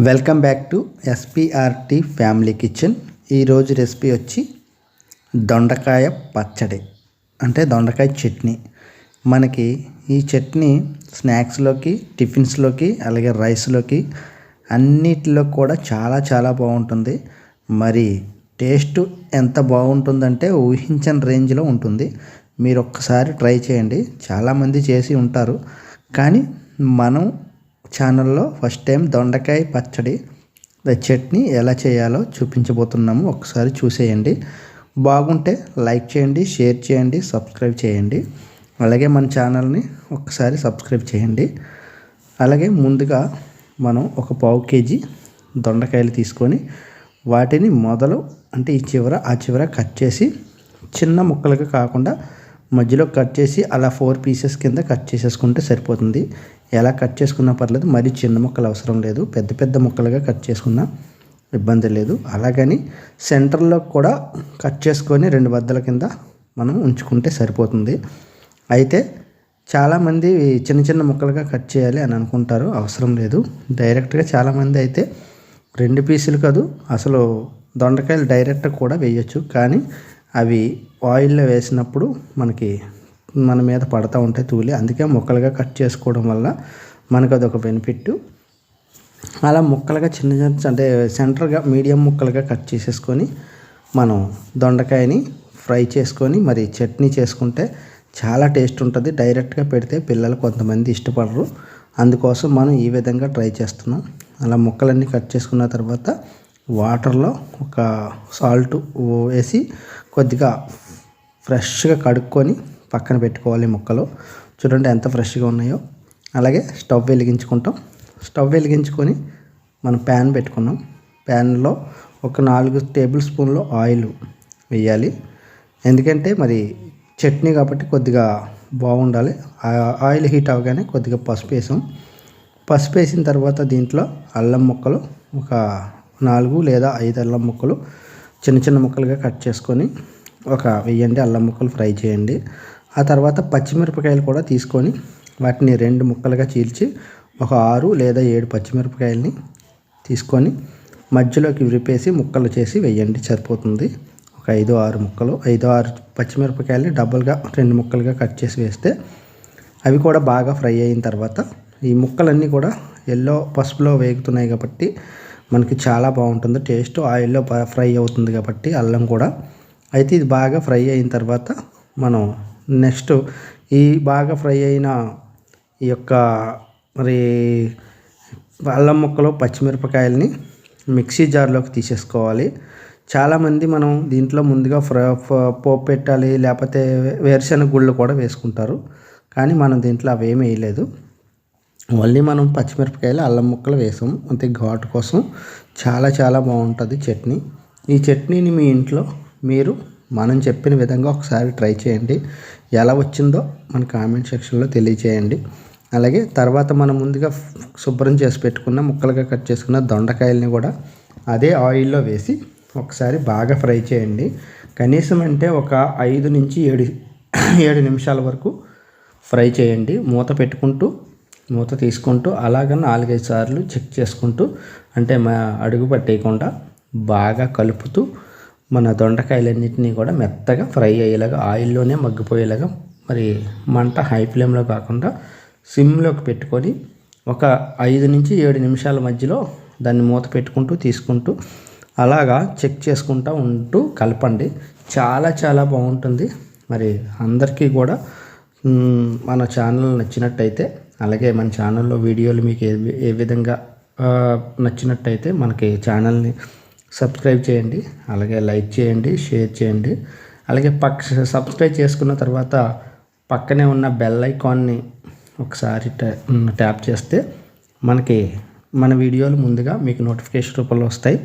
Welcome back to SPRT family kitchen. ఈరోజు recipe వచ్చి దొండకాయ పచ్చడి అంటే దొండకాయ చట్నీ. మనకి ఈ చట్నీ స్నాక్స్లోకి, టిఫిన్స్లోకి, అలాగే రైస్లోకి అన్నిటిలో కూడా చాలా చాలా బాగుంటుంది. మరి టేస్ట్ ఎంత బాగుంటుందంటే ఊహించని రేంజ్లో ఉంటుంది. మీరు ఒక్కసారి ట్రై చేయండి. చాలామంది చేసి ఉంటారు, కానీ మనం ఛానల్లో ఫస్ట్ టైం దొండకాయ పచ్చడి చట్నీ ఎలా చేయాలో చూపించబోతున్నాము. ఒకసారి చూసేయండి. బాగుంటే లైక్ చేయండి, షేర్ చేయండి, సబ్స్క్రైబ్ చేయండి. అలాగే మన ఛానల్ని ఒకసారి సబ్స్క్రైబ్ చేయండి. అలాగే ముందుగా మనం ఒక పావు కేజీ దొండకాయలు తీసుకొని వాటిని మొదలు అంటే ఈ చివర ఆ చివర కట్ చేసి చిన్న ముక్కలుగా కాకుండా మధ్యలో కట్ చేసి అలా 4 పీసెస్ కింద కట్ చేసేసుకుంటే సరిపోతుంది. ఎలా కట్ చేసుకున్నా పర్లేదు, మరీ చిన్న ముక్కలు అవసరం లేదు. పెద్ద పెద్ద ముక్కలుగా కట్ చేసుకున్నా ఇబ్బంది లేదు. అలాగని సెంటర్లో కూడా కట్ చేసుకొని 2 బద్దల కింద మనం ఉంచుకుంటే సరిపోతుంది. అయితే చాలామంది చిన్న చిన్న ముక్కలుగా కట్ చేయాలి అని అనుకుంటారు, అవసరం లేదు. డైరెక్ట్గా చాలామంది అయితే 2 పీసులు కాదు, అసలు దొండకాయలు డైరెక్ట్ కూడా వేయచ్చు. కానీ అవి ఆయిల్లో వేసినప్పుడు మన మీద పడతా ఉంటాయి తూలి. అందుకే ముక్కలుగా కట్ చేసుకోవడం వల్ల మనకు అదొక బెనిఫిట్. అలా ముక్కలుగా చిన్న చిన్న అంటే సెంటర్గా మీడియం ముక్కలుగా కట్ చేసేసుకొని మనం దొండకాయని ఫ్రై చేసుకొని మరి చట్నీ చేసుకుంటే చాలా టేస్ట్ ఉంటుంది. డైరెక్ట్గా పెడితే పిల్లలు కొంతమంది ఇష్టపడరు, అందుకోసం మనం ఈ విధంగా ట్రై చేస్తున్నాం. అలా ముక్కలన్నీ కట్ చేసుకున్న తర్వాత వాటర్లో ఒక సాల్ట్ వేసి కొద్దిగా ఫ్రెష్గా కడుక్కొని పక్కన పెట్టుకోవాలి ముక్కలు. చూడండి ఎంత ఫ్రెష్గా ఉన్నాయో. అలాగే స్టవ్ వెలిగించుకొని మనం ప్యాన్ పెట్టుకున్నాం. ప్యాన్లో ఒక 4 టేబుల్ స్పూన్లు ఆయిల్ వేయాలి. ఎందుకంటే మరి చట్నీ కాబట్టి కొద్దిగా బాగుండాలి. ఆయిల్ హీట్ అవగానే కొద్దిగా పసుపు వేసాం. పసుపు వేసిన తర్వాత దీంట్లో అల్లం ముక్కలు ఒక 4 లేదా 5 అల్లం ముక్కలు చిన్న చిన్న ముక్కలుగా కట్ చేసుకొని వేయండి. అల్లం ముక్కలు ఫ్రై చేయండి. ఆ తర్వాత పచ్చిమిరపకాయలు కూడా తీసుకొని వాటిని 2 ముక్కలుగా చీల్చి ఒక 6 లేదా 7 పచ్చిమిరపకాయలని తీసుకొని మధ్యలోకి విరిపేసి ముక్కలు చేసి వేయండి, సరిపోతుంది. ఒక 5-6 పచ్చిమిరపకాయలని డబుల్గా 2 ముక్కలుగా కట్ చేసి వేస్తే అవి కూడా బాగా ఫ్రై అయిన తర్వాత ఈ ముక్కలన్నీ కూడా పసుపులో వేగుతున్నాయి కాబట్టి మనకి చాలా బాగుంటుంది టేస్ట్. ఆయిల్లో ఫ్రై అవుతుంది కాబట్టి అల్లం కూడా. అయితే ఇది బాగా ఫ్రై అయిన తర్వాత మనం నెక్స్ట్ ఈ బాగా ఫ్రై అయిన ఈ యొక్క మరి అల్లం ముక్కలు పచ్చిమిరపకాయలని మిక్సీ జార్లోకి తీసేసుకోవాలి. చాలామంది మనం దీంట్లో ముందుగా పోపు పెట్టాలి, లేకపోతే వేరుశనగ గుళ్ళు కూడా వేసుకుంటారు. కానీ మనం దీంట్లో అవేమీ వేయలేదు. మళ్ళీ మనం పచ్చిమిరపకాయలు అల్లం ముక్కలు వేసాం అంతే, ఘాటు కోసం. చాలా చాలా బాగుంటుంది చట్నీ. ఈ చట్నీని మీ ఇంట్లో మీరు మనం చెప్పిన విధంగా ఒకసారి ట్రై చేయండి. ఎలా వచ్చిందో మన కామెంట్ సెక్షన్లో తెలియచేయండి. అలాగే తర్వాత మనం ముందుగా శుభ్రం చేసి పెట్టుకున్న ముక్కలుగా కట్ చేసుకున్న దొండకాయలని కూడా అదే ఆయిల్లో వేసి ఒకసారి బాగా ఫ్రై చేయండి. కనీసం అంటే ఒక 5 నుంచి 7 నిమిషాల వరకు ఫ్రై చేయండి. మూత తీసుకుంటూ అలాగ 4-5 సార్లు చెక్ చేసుకుంటూ, అంటే అడుగు పట్టేయకుండా బాగా కలుపుతూ మన దొండకాయలన్నింటినీ కూడా మెత్తగా ఫ్రై అయ్యేలాగా, ఆయిల్లోనే మగ్గిపోయేలాగా, మరి మంట హై ఫ్లేమ్లో కాకుండా సిమ్లోకి పెట్టుకొని ఒక 5 నుంచి 7 నిమిషాల మధ్యలో దాన్ని మూత పెట్టుకుంటూ తీసుకుంటూ అలాగా చెక్ చేసుకుంటూ ఉంటూ కలపండి. చాలా చాలా బాగుంటుంది. మరి అందరికీ కూడా మన ఛానల్ నచ్చినట్టయితే, అలాగే మన ఛానల్లో వీడియోలు మీకు ఏ విధంగా నచ్చినట్టయితే మనకి ఛానల్ని సబ్స్క్రైబ్ చేయండి, అలాగే లైక్ చేయండి, షేర్ చేయండి. అలాగే సబ్స్క్రైబ్ చేసుకున్న తర్వాత పక్కనే ఉన్న బెల్ ఐకాన్ని ఒకసారి ట్యాప్ చేస్తే మన వీడియోలు ముందుగా మీకు నోటిఫికేషన్ రూపంలో వస్తాయి.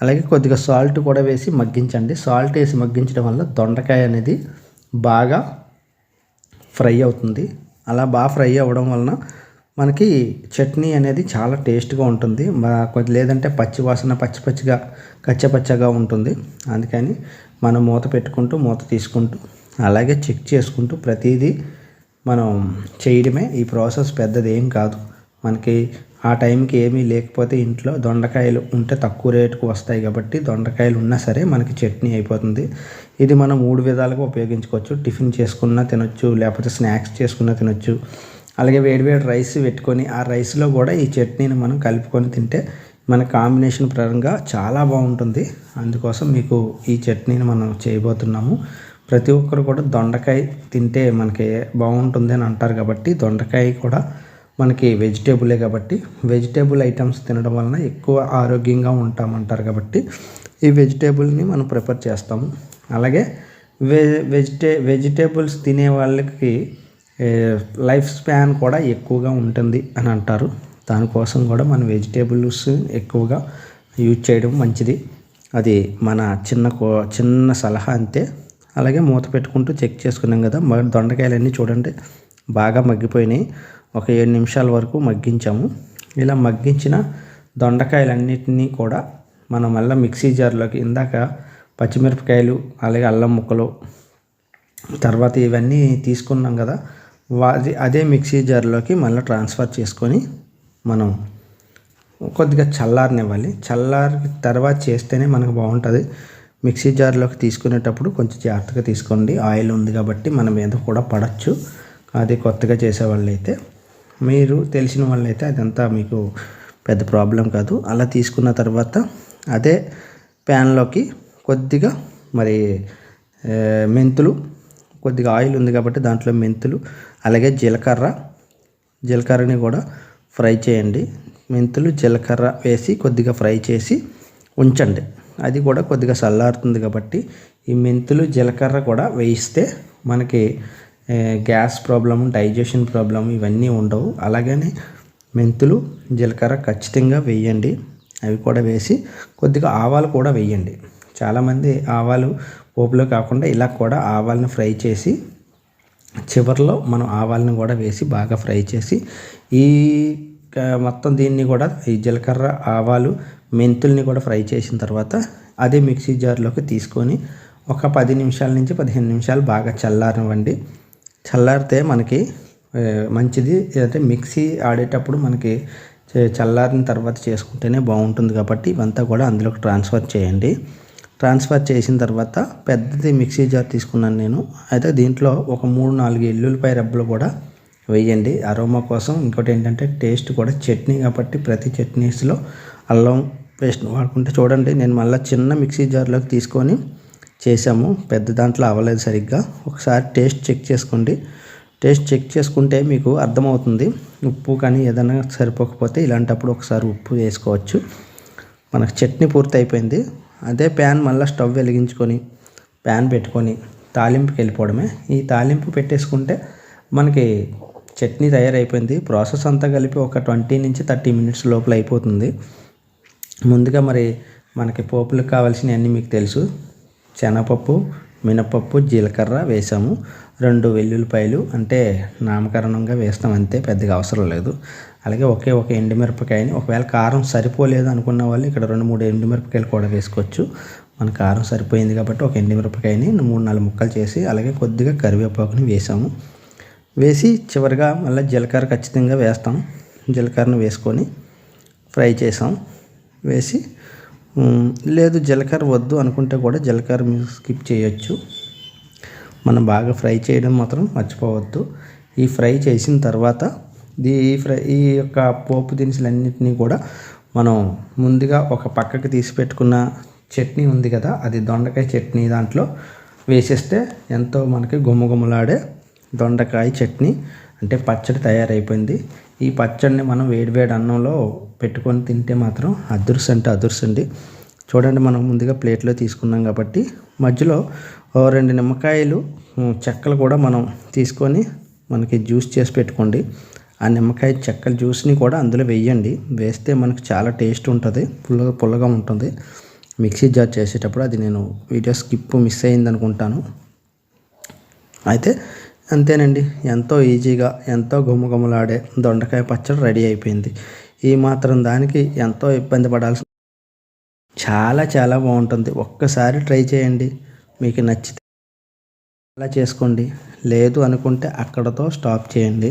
అలాగే కొద్దిగా సాల్ట్ కూడా వేసి మగ్గించండి. సాల్ట్ వేసి మగ్గించడం వల్ల దొండకాయ అనేది బాగా ఫ్రై అవుతుంది. అలా బాగా ఫ్రై అవ్వడం వలన మనకి చట్నీ అనేది చాలా టేస్ట్గా ఉంటుంది. లేదంటే పచ్చిగా కచ్చపచ్చగా ఉంటుంది. అందుకని మనం మూత తీసుకుంటూ అలాగే చెక్ చేసుకుంటూ ప్రతిదీ మనం చేయడమే. ఈ ప్రాసెస్ పెద్దది ఏం కాదు. మనకి ఆ టైంకి ఏమీ లేకపోతే ఇంట్లో దొండకాయలు ఉంటే తక్కువ రేటుకు వస్తాయి కాబట్టి దొండకాయలు ఉన్నా సరే మనకి చట్నీ అయిపోతుంది. ఇది మనం 3 విధాలుగా ఉపయోగించుకోవచ్చు. టిఫిన్ చేసుకున్నా తినొచ్చు, లేకపోతే స్నాక్స్ చేసుకున్నా తినొచ్చు. అలాగే వేడివేడి రైస్ పెట్టుకొని ఆ రైస్లో కూడా ఈ చట్నీని మనం కలుపుకొని తింటే మన కాంబినేషన్ పరంగా చాలా బాగుంటుంది. అందుకోసం మీకు ఈ చట్నీని మనం చేయబోతున్నాము. ప్రతి ఒక్కరు కూడా దొండకాయ తింటే మనకి బాగుంటుంది అని అంటారు కాబట్టి దొండకాయ కూడా మనకి వెజిటేబులే కాబట్టి వెజిటేబుల్ ఐటమ్స్ తినడం వలన ఎక్కువ ఆరోగ్యంగా ఉంటామంటారు కాబట్టి ఈ వెజిటేబుల్ని మనం ప్రిఫర్ చేస్తాము. అలాగే వెజిటేబుల్స్ తినే వాళ్ళకి లైఫ్ స్పాన్ కూడా ఎక్కువగా ఉంటుంది అని అంటారు. దానికోసం కూడా మన వెజిటేబుల్స్ ఎక్కువగా యూజ్ చేయడం మంచిది. అది మన చిన్న సలహా అంతే. అలాగే మూత పెట్టుకుంటూ చెక్ చేసుకున్నాం కదా, దొండకాయలన్నీ చూడండి బాగా మగ్గిపోయినాయి. ఒక 7 నిమిషాల వరకు మగ్గించాము. ఇలా మగ్గించిన దొండకాయలన్నిటినీ కూడా మనం మళ్ళీ మిక్సీ జార్లోకి ఇందాక పచ్చిమిరపకాయలు అలాగే అల్లం ముక్కలు తర్వాత ఇవన్నీ తీసుకున్నాం కదా, అదే మిక్సీ జార్లోకి మళ్ళీ ట్రాన్స్ఫర్ చేసుకొని మనం కొద్దిగా చల్లారనివ్వాలి. చల్లారి తర్వాత చేస్తేనే మనకు బాగుంటుంది. మిక్సీ జార్లోకి తీసుకునేటప్పుడు కొంచెం జాగ్రత్తగా తీసుకోండి. ఆయిల్ ఉంది కాబట్టి మన మీద కూడా పడచ్చు. అది కొత్తగా చేసేవాళ్ళు అయితే, మీరు తెలిసిన వాళ్ళైతే అదంతా మీకు పెద్ద ప్రాబ్లం కాదు. అలా తీసుకున్న తర్వాత అదే ప్యాన్లోకి కొద్దిగా మరి మెంతులు, కొద్దిగా ఆయిల్ ఉంది కాబట్టి దాంట్లో మెంతులు అలాగే జీలకర్రని కూడా ఫ్రై చేయండి. మెంతులు జీలకర్ర వేసి కొద్దిగా ఫ్రై చేసి ఉంచండి. అది కూడా కొద్దిగా చల్లారుతుంది కాబట్టి ఈ మెంతులు జీలకర్ర కూడా వేయిస్తే మనకి గ్యాస్ ప్రాబ్లం, డైజెషన్ ప్రాబ్లం ఇవన్నీ ఉండవు. అలాగని మెంతులు జీలకర్ర ఖచ్చితంగా వేయండి. అవి కూడా వేసి కొద్దిగా ఆవాలు కూడా వేయండి. చాలామంది ఆవాలు పోపులో కాకుండా ఇలా కూడా ఆవాలను ఫ్రై చేసి చివరిలో మనం ఆవాలను కూడా వేసి బాగా ఫ్రై చేసి ఈ మొత్తం దీన్ని కూడా ఈ జీలకర్ర ఆవాలు మెంతుల్ని కూడా ఫ్రై చేసిన తర్వాత అదే మిక్సీ జార్లోకి తీసుకొని ఒక 10 నిమిషాల నుంచి 15 నిమిషాలు బాగా చల్లారనివ్వండి. చల్లారితే మనకి మంచిది. అంటే మిక్సీ ఆడేటప్పుడు మనకి చల్లారిన తర్వాత చేసుకుంటేనే బాగుంటుంది కాబట్టి ఇవంతా కూడా అందులోకి ట్రాన్స్ఫర్ చేయండి. ట్రాన్స్ఫర్ చేసిన తర్వాత పెద్దది మిక్సీ జార్ తీసుకున్నాను నేను. అయితే దీంట్లో ఒక 3-4 ఎల్లుల్లిపాయ రెబ్బలు కూడా వేయండి అరోమా కోసం. ఇంకోటి ఏంటంటే టేస్ట్ కూడా చట్నీ కాబట్టి ప్రతి చట్నీస్లో అల్లం పేస్ట్ వాడుకుంటే చూడండి, నేను మళ్ళీ చిన్న మిక్సీ జార్లోకి తీసుకొని చేసాము. పెద్ద దాంట్లో అవ్వలేదు సరిగ్గా. ఒకసారి టేస్ట్ చెక్ చేసుకోండి. టేస్ట్ చెక్ చేసుకుంటే మీకు అర్థమవుతుంది. ఉప్పు కానీ ఏదైనా సరిపోకపోతే ఇలాంటప్పుడు ఒకసారి ఉప్పు వేసుకోవచ్చు. మనకు చట్నీ పూర్తి అయిపోయింది. అదే ప్యాన్ మళ్ళీ స్టవ్ వెలిగించుకొని ప్యాన్ పెట్టుకొని తాలింపుకి వెళ్ళిపోవడమే. ఈ తాలింపు పెట్టేసుకుంటే మనకి చట్నీ తయారైపోయింది. ప్రాసెస్ అంతా కలిపి ఒక 20 నుంచి 30 మినిట్స్ లోపల అయిపోతుంది. ముందుగా మరి మనకి పోపులకు కావాల్సినవన్నీ మీకు తెలుసు. శనగపప్పు, మినపప్పు, జీలకర్ర వేసాము. 2 వెల్లుల్లిపాయలు అంటే నామకరణంగా వేస్తాం అంతే, పెద్దగా అవసరం లేదు. అలాగే ఒక ఎండుమిరపకాయని, ఒకవేళ కారం సరిపోలేదు అనుకున్న వాళ్ళు ఇక్కడ 2-3 ఎండుమిరపకాయలు కూడా వేసుకోవచ్చు. మన కారం సరిపోయింది కాబట్టి ఒక ఎండుమిరపకాయని 3-4 ముక్కలు చేసి అలాగే కొద్దిగా కరివేపాకుని వేసాము. వేసి చివరిగా మళ్ళీ జీలకర్ర ఖచ్చితంగా వేస్తాం. జీలకర్రను వేసుకొని ఫ్రై చేసాం. వేసి లేదు జీలకర్ర వద్దు అనుకుంటే కూడా జీలకర్ర మీరు స్కిప్ చేయొచ్చు. మనం బాగా ఫ్రై చేయడం మాత్రం మర్చిపోవద్దు. ఈ ఫ్రై చేసిన తర్వాత ఈ యొక్క పోపు దినుసులన్నింటినీ కూడా మనం ముందుగా ఒక పక్కకి తీసి పెట్టుకున్న చట్నీ ఉంది కదా, అది దొండకాయ చట్నీ దాంట్లో వేసేస్తే ఎంతో మనకి గుమ్మగుమ్మలాడే దొండకాయ చట్నీ అంటే పచ్చడి తయారైపోయింది. ఈ పచ్చడిని మనం వేడివేడి అన్నంలో పెట్టుకొని తింటే మాత్రం అదుర్సండి. చూడండి, మనం ముందుగా ప్లేట్లో తీసుకున్నాం కాబట్టి మధ్యలో 2 నిమ్మకాయలు చెక్కలు కూడా మనం తీసుకొని మనకి జ్యూస్ చేసి పెట్టుకోండి. ఆ నిమ్మకాయ చెక్కల జ్యూస్ని కూడా అందులో వేయండి. వేస్తే మనకు చాలా టేస్ట్ ఉంటుంది, పుల్లగా ఉంటుంది. మిక్సీ జార్ చేసేటప్పుడు అది నేను వీడియో మిస్ అయింది అనుకుంటాను. అయితే అంతేనండి, ఎంతో ఈజీగా ఎంతో గుమ్మగుమ్మలాడే దొండకాయ పచ్చడి రెడీ అయిపోయింది. ఈ మాత్రం దానికి ఎంతో ఇబ్బంది పడాల్సి చాలా బాగుంటుంది. ఒక్కసారి ట్రై చేయండి, మీకు నచ్చితే అలా చేసుకోండి. లేదు అనుకుంటే అక్కడతో స్టాప్ చేయండి.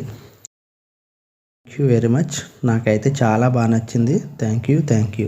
Thank you very much. నాకైతే చాలా బాగా నచ్చింది. Thank you.